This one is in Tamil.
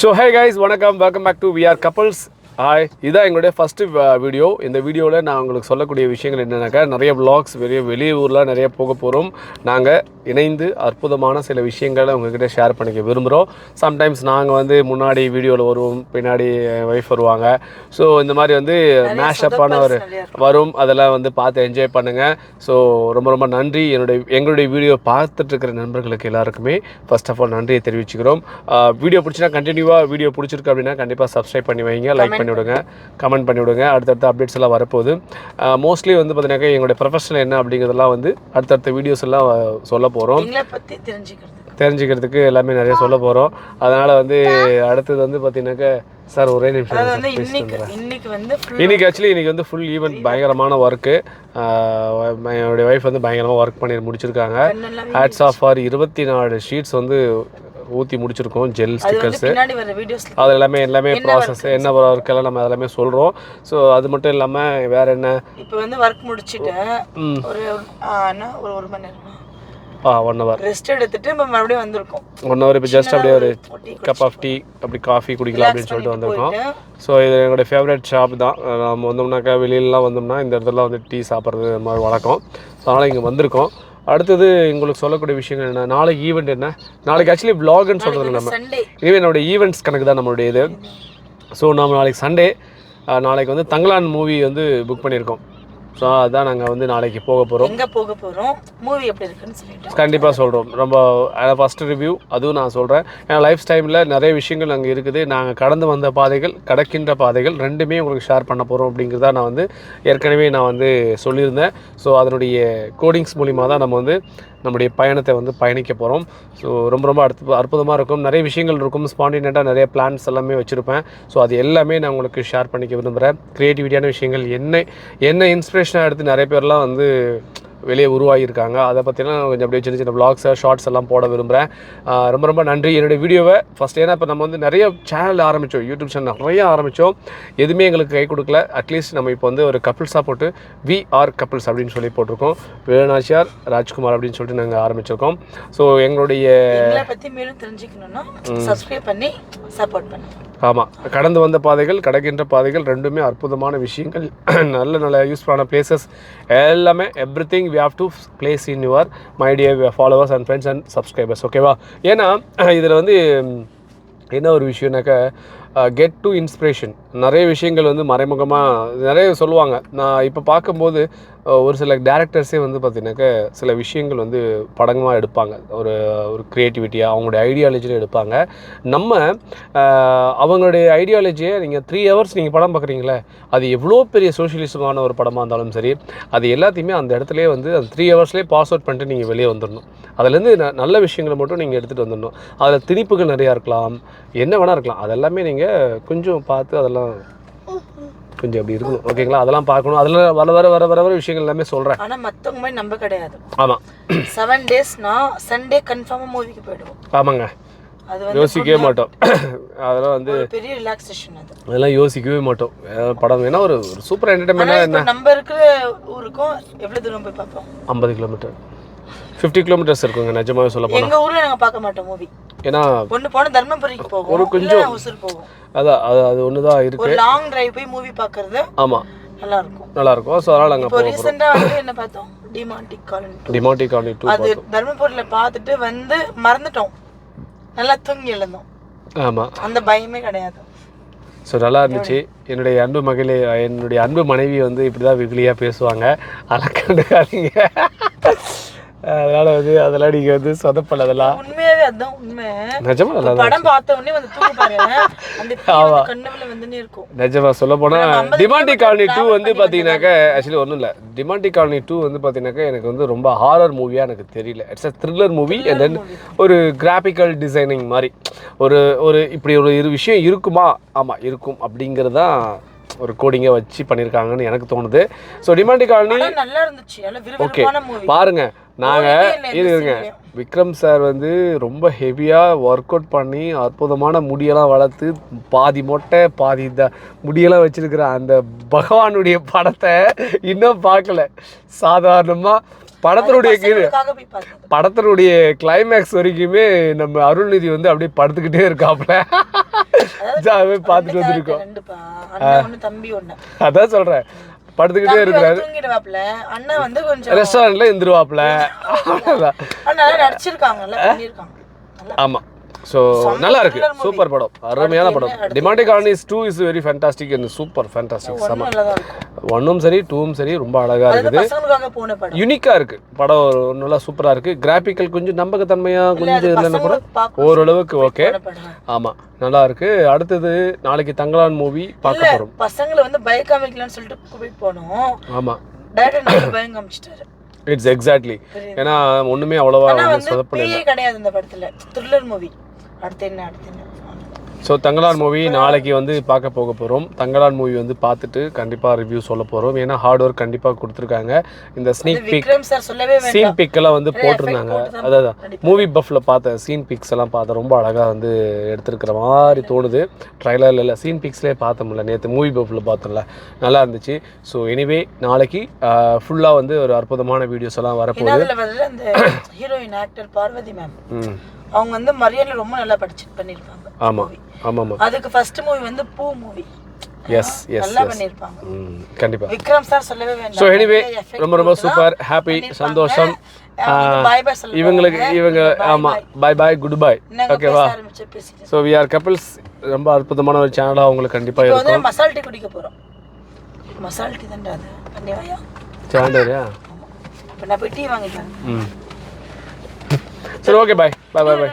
ஸோ ஹே கைஸ் வணக்கம், welcome back to VR couples. Hi, இதான் எங்களுடைய ஃபஸ்ட்டு வீடியோ. இந்த வீடியோவில் நான் உங்களுக்கு சொல்லக்கூடிய விஷயங்கள் என்னென்னாக்கா, நிறைய விளாக்ஸ் வெளியூரில் நிறைய போக போகிறோம். நாங்கள் இணைந்து அற்புதமான சில விஷயங்களை உங்கள்கிட்ட ஷேர் பண்ணிக்க விரும்புகிறோம். சம்டைம்ஸ் நாங்கள் வந்து முன்னாடி வீடியோவில் வருவோம், பின்னாடி ஒய்ஃப் வருவாங்க. ஸோ இந்த மாதிரி வந்து மேஷப்பான ஒரு வரும், அதெல்லாம் வந்து பார்த்து என்ஜாய் பண்ணுங்கள். ஸோ ரொம்ப ரொம்ப நன்றி. எங்களுடைய வீடியோ பார்த்துட்ருக்கிற நண்பர்களுக்கு எல்லாருக்குமே ஃபர்ஸ்ட் ஆஃப் ஆல் நன்றியை தெரிவிச்சுக்கிறோம். வீடியோ பிடிச்சினா கண்டினியூவாக வீடியோ பிடிச்சிருக்கு அப்படின்னா கண்டிப்பாக சப்ஸ்கிரைப் பண்ணி வைங்க, லைக் பண்ணிவிடுங்க, கமெண்ட் பண்ணிவிடுங்க. அடுத்தடுத்த அப்டேட்ஸ் எல்லாம் வரப்போகுது. மோஸ்ட்லி வந்து பார்த்தீங்கன்னாக்கா எங்களுடைய ப்ரொஃபஷனல் என்ன அப்படிங்கிறதெல்லாம் வந்து அடுத்தடுத்த வீடியோஸ் எல்லாம் சொல்ல போகிறோம். தெரிஞ்சுக்கிறதுக்கு எல்லாமே நிறைய சொல்ல போகிறோம். அதனால் வந்து அடுத்தது வந்து பார்த்தீங்கன்னாக்கா சார் ஒரே நிமிஷம். இன்னைக்கு வந்து ஃபுல் ஈவெண்ட் பயங்கரமான ஒர்க்கு. என்னுடைய ஒய்ஃப் வந்து பயங்கரமாக ஒர்க் பண்ணி முடிச்சிருக்காங்க. ஹேட்ஸ் ஆஃப் ஃபார் 24 ஷீட்ஸ் வந்து ஊற்றி முடிச்சிருக்கோம், ஜெல் ஸ்டிக்கர்ஸு. அது எல்லாமே ப்ராசஸ் என்ன ஒர்க்கெல்லாம் நம்ம எல்லாமே சொல்கிறோம். ஸோ அது மட்டும் இல்லாமல் வேறு என்ன, இப்போ வந்து ஒர்க் முடிச்சுட்டேன். ஒரு மணி நேரம் 1 hour ரெஸ்ட் எடுத்துட்டு மறுபடியும் வந்திருக்கோம். 1 hour இப்போ ஜஸ்ட் அப்படியே ஒரு கப் ஆஃப் டீ அப்படி காஃபி குடிக்கலாம் அப்படின்னு சொல்லிட்டு வந்திருக்கோம். ஸோ இது எங்களுடைய ஃபேவரட் ஷாப் தான். நம்ம வந்தோம்னாக்கா வெளியிலலாம் வந்தோம்னா இந்த இடத்துல வந்து டீ சாப்பிட்றது அந்த மாதிரி வழக்கம். ஸோ அதனால் இங்கே வந்திருக்கோம். அடுத்தது உங்களுக்கு சொல்லக்கூடிய விஷயங்கள் என்ன, நாளைக்கு ஈவெண்ட் என்ன, நாளைக்கு ஆக்சுவலி விளாக்னு சொல்கிறது நம்ம இதுவே என்னுடைய ஈவெண்ட்ஸ் கணக்கு தான் நம்மளுடைய இது. ஸோ நம்ம நாளைக்கு சண்டே, நாளைக்கு வந்து தங்கலான் மூவி வந்து புக் பண்ணியிருக்கோம். ஸோ அதுதான் நாங்கள் வந்து நாளைக்கு போக போகிறோம். எங்கே போக போகிறோம், மூவி எப்படி இருக்குன்னு சொல்லிட்டு கண்டிப்பாக சொல்கிறோம். ரொம்ப ஃபஸ்ட்டு ரிவ்யூ அதுவும் நான் சொல்கிறேன். ஏன்னா லைஃப் டைமில் நிறைய விஷயங்கள் அங்கே இருக்குது. நாங்கள் கடந்து வந்த பாதைகள், கடக்கின்ற பாதைகள் ரெண்டுமே உங்களுக்கு ஷேர் பண்ண போகிறோம் அப்படிங்கிறத நான் வந்து ஏற்கனவே சொல்லியிருந்தேன். ஸோ அதனுடைய கோடிங்ஸ் மூலிமா தான் நம்ம வந்து நம்முடைய பயணத்தை வந்து பயணிக்க போகிறோம். ஸோ ரொம்ப ரொம்ப அற்புதமாக இருக்கும். நிறைய விஷயங்கள் இருக்கும், ஸ்பான்டினேட்டாக நிறைய பிளான்ஸ் எல்லாமே வச்சுருப்பேன். ஸோ அது எல்லாமே நான் உங்களுக்கு ஷேர் பண்ணிக்க விரும்புகிறேன். க்ரியேட்டிவிட்டியான விஷயங்கள் என்ன இன்ஸ்பிரேஷனாக எடுத்து நிறைய பேர்லாம் வந்து வெளியே உருவாகியிருக்காங்க. அதை பற்றினா கொஞ்சம் அப்படியே சின்ன சின்ன விளாக்ஸை ஷார்ட்ஸ் எல்லாம் போட விரும்புகிறேன். ரொம்ப ரொம்ப நன்றி. என்னுடைய வீடியோவை ஃபஸ்ட், ஏன்னா இப்போ நம்ம வந்து நிறைய சேனல் ஆரம்பித்தோம், யூடியூப் சேனல் நிறைய ஆரம்பித்தோம், எதுவுமே எங்களுக்கு கை கொடுக்கல. அட்லீஸ்ட் நம்ம இப்போ வந்து ஒரு கப்பிள்ஸாக போட்டு விஆர் கப்பிள்ஸ் அப்படின்னு சொல்லி போட்டிருக்கோம். வேலுநாச்சியார் ராஜ்குமார் அப்படின்னு சொல்லிட்டு நாங்கள் ஆரம்பிச்சிருக்கோம். ஸோ எங்களுடைய பற்றி மேலும் தெரிஞ்சுக்கணுன்னா சப்ஸ்கிரைப் பண்ணி சப்போர்ட் பண்ணுங்க. ஆமாம், கடந்து வந்த பாதைகள், கடக்கின்ற பாதைகள் ரெண்டுமே அற்புதமான விஷயங்கள். நல்ல யூஸ்ஃபுல்லான பிளேசஸ் எல்லாமே, everything we have to place in your my dear followers and friends and subscribers. ஓகேவா? ஏன்னா இதில் வந்து என்ன ஒரு விஷயம்னாக்கா, கெட் டு இன்ஸ்பிரேஷன். நிறைய விஷயங்கள் வந்து மறைமுகமாக நிறைய சொல்லுவாங்க. நான் இப்போ பார்க்கும்போது ஒரு சில டேரக்டர்ஸே வந்து பார்த்திங்கனாக்கா சில விஷயங்கள் வந்து படங்கமாக எடுப்பாங்க, ஒரு க்ரியேட்டிவிட்டியாக அவங்களுடைய ஐடியாலஜியில் எடுப்பாங்க. நம்ம அவங்களுடைய ஐடியாலஜியை நீங்கள் 3 hours நீங்கள் படம் பார்க்குறீங்களே, அது எவ்வளோ பெரிய சோஷியலிசமான ஒரு படமாக இருந்தாலும் சரி, அது எல்லாத்தையுமே அந்த இடத்துலேயே வந்து அந்த 3 hours பாஸ் அவுட் பண்ணிட்டு நீங்கள் வெளியே வந்துடணும். அதுலேருந்து நல்ல விஷயங்களை மட்டும் நீங்கள் எடுத்துகிட்டு வந்துடணும். அதில் திணிப்புகள் நிறையா இருக்கலாம், என்ன வேணால் இருக்கலாம். அதெல்லாமே நீங்கள் கொஞ்சம் பார்த்து அதெல்லாம் கொஞ்சம் அப்படி இருக்கணும். ஓகேங்களா? அதெல்லாம் பார்க்கணும். அதில் வர விஷயங்கள் எல்லாமே சொல்கிறேன். ஆனால் மற்றவங்க மாதிரி நம்ப கிடையாது. ஆமாம், 7 daysனா சண்டே கன்ஃபார்மாக மூவிக்கு போயிடுவோம். ஆமாங்க, அது யோசிக்கவே மாட்டோம். அதெல்லாம் வந்து பெரிய ரிலாக்ஸேஷன். அதெல்லாம் யோசிக்கவே மாட்டோம். படம் வேணா ஒரு சூப்பர் என்டர்டைன்மெண்ட்டாக என்ன. நம்ம இருக்கிற ஊருக்கும் எவ்வளோ தூரம் போய் பார்ப்போம்? 50 கிலோமீட்டர், 50 கிலோமீட்டர்ஸ் இருக்குங்க. நிஜமாவே சொல்ல போனால் எங்கள் ஊரில் நாங்கள் பார்க்க மாட்டோம் மூவி. ஏன்னா ஒன்று போனால் தர்மபுரிக்கு போகும், ஒரு கொஞ்சம் உசுர் போகும். அது ஒன்று தான் இருக்குது. ஒரு லாங் டிரைவ் போய் மூவி பார்க்கறது. ஆமாம், நல்லா இருக்கும். ஸோ அதனால் நாங்கள் இப்போ ரீசெண்டாக வந்து என்ன பார்த்தோம், டிமாண்டிக் காலனி 2. அது தர்மபுரியில் பார்த்துட்டு வந்து மறந்துட்டோம், நல்லா தூங்கி எழுந்தோம். ஆமாம், அந்த பயமே கிடையாது. ஸோ நல்லா இருந்துச்சு. என்னுடைய அன்பு மனைவி வந்து இப்படி தான் வெகுளியாக பேசுவாங்க, அதெல்லாம் கண்டுக்காதீங்க. அதனால வந்து அதெல்லாம் நீங்கள் வந்து சொதப்பல. அதெல்லாம் உண்மையாகவே அதுதான் உண்மை. நிஜமா நல்லா படம் பார்த்த உடனே வந்து தூங்க பாருங்க, அந்த கண்ணவுல வந்துனே இருக்கும். நிஜமா சொல்ல போனால் டிமாண்டிக் காலனி 2 வந்து பார்த்தீங்கன்னாக்கா ஆக்சுவலி ஒன்றும் இல்லை. டிமாண்டிக் காலனி 2 வந்து பார்த்தீங்கன்னாக்கா எனக்கு வந்து ரொம்ப ஹாரர் மூவியாக எனக்கு தெரியல. It's a thriller movie. And then ஒரு கிராஃபிக்கல் டிசைனிங் மாதிரி ஒரு இப்படி ஒரு விஷயம் இருக்குமா, ஆமாம் இருக்கும் அப்படிங்கிறது தான் ஒரு கோடிங்கை வச்சு பண்ணியிருக்காங்கன்னு எனக்கு தோணுது. ஸோ டிமாண்டிக் காலனி நல்லா இருந்துச்சு. ஓகே, பாருங்க. நாங்கள் இருங்க, விக்ரம் சார் வந்து ரொம்ப ஹெவியாக ஒர்க் அவுட் பண்ணி அற்புதமான முடியெல்லாம் வளர்த்து பாதி மொட்டை பாதி முடியெல்லாம் வச்சுருக்கிற அந்த பகவானுடைய படத்தை இன்னும் பார்க்கல. சாதாரணமாக படத்தினுடைய கிளைமேக்ஸ் வரைக்குமே நம்ம அருள்நிதி வந்து அப்படியே படுத்துக்கிட்டே இருக்காப்புல. ஜாவே பார்த்துட்டு வந்திருக்கோம். ரெண்டுப்பா, அண்ணன் ஒண்ணு தம்பி ஒண்ணு. அதான் சொல்றேன், படுத்துக்கிட்டே இருக்கிறாரு. தூங்கிடுவாப்ல, அண்ணன் வந்து கொஞ்சம் ரெஸ்டாரண்ட்ல இருந்துருவாப்ல. நல்லா நடிச்சிருக்காங்கல்ல, பண்ணிருக்காங்க. ஆமா. ஸோ நல்லா இருக்கு, சூப்பர் படம், அருமையான படம். Demonte colonies 2 is very fantastic and super fantastic. செம. 1ம் சரி 2ம் சரி ரொம்ப அழகா இருக்குது, யூனிக்கா இருக்கு படம், நல்லா சூப்பரா இருக்கு. கிராபிக்கல் கொஞ்சம் நம்பகத்தன்மையா கொஞ்சம் இல்லைன்னா கூட ஓரளவுக்கு ஓகே. ஆமா, நல்லா இருக்கு. அடுத்தது நாளைக்கு தங்கலான் மூவி பார்க்க போறோம். பசங்களை வந்து பயக்காமிக்கலாம்னு சொல்லிட்டு கூப்பிட்டு போனோம். ஆமா, டைரக்டர் பயம் காமிச்சிட்டாரு. It's exactly. ஏன்னா ஒண்ணுமே அவ்வளவா சொதப்பல கிடையாது இந்த படத்துல. Thriller movie. அடுத்து என்ன ஸோ தங்கலான் மூவி நாளைக்கு வந்து பார்க்க போக போகிறோம். தங்கலான் மூவி வந்து பார்த்துட்டு கண்டிப்பாக ரிவ்யூ சொல்ல போகிறோம். ஏன்னா ஹார்ட் ஒர்க் கண்டிப்பாக கொடுத்துருக்காங்க. இந்த ஸ்னீக் பிக் சீன் பிக்கெல்லாம் வந்து போட்டிருந்தாங்க. அதாவது மூவி பஃப்பில் பார்த்த சீன் பிக்ஸ் எல்லாம் பார்த்தேன், ரொம்ப அழகாக வந்து எடுத்துருக்கிற மாதிரி தோணுது. ட்ரைலரில் இல்லை, சீன் பிக்ஸ்லேயே பார்த்த முடியல, நேற்று மூவி பஃப்பில் பார்த்தோம்ல, நல்லா இருந்துச்சு. ஸோ எனிவே நாளைக்கு ஃபுல்லாக வந்து ஒரு அற்புதமான வீடியோஸ் எல்லாம் வரப்போகுது. ஹீரோயின் ஆக்டர் பார்வதி மேம், அவங்க வந்து மரியாதை ரொம்ப நல்லா பண்ணிருப்பாங்க. ஆமா ஆமா, அதுக்கு ஃபர்ஸ்ட் மூவி வந்து பூ மூவி. எஸ் எஸ் நல்லா பண்ணிருப்பாங்க கண்டிப்பா. விக்ரம் சார் சொல்லவே வேண்டாம். சோ எனிவே ரொம்ப ரொம்ப சூப்பர், ஹாப்பி, சந்தோஷம். இவங்க ஆமா, பை பை, குட் பை, ஓகேவா. So we are couples. ரொம்ப அற்புதமான ஒரு சேனலா உங்களுக்கு கண்டிப்பா இருக்கும். இப்போ மசால் டீ குடிக்க போறோம். மசால் டீ தான்டா அது, பண்ணிவாயா சேனல்யா. அப்ப நான் போய் டீ வாங்கிட்டேன். சரி, okay, bye bye bye by.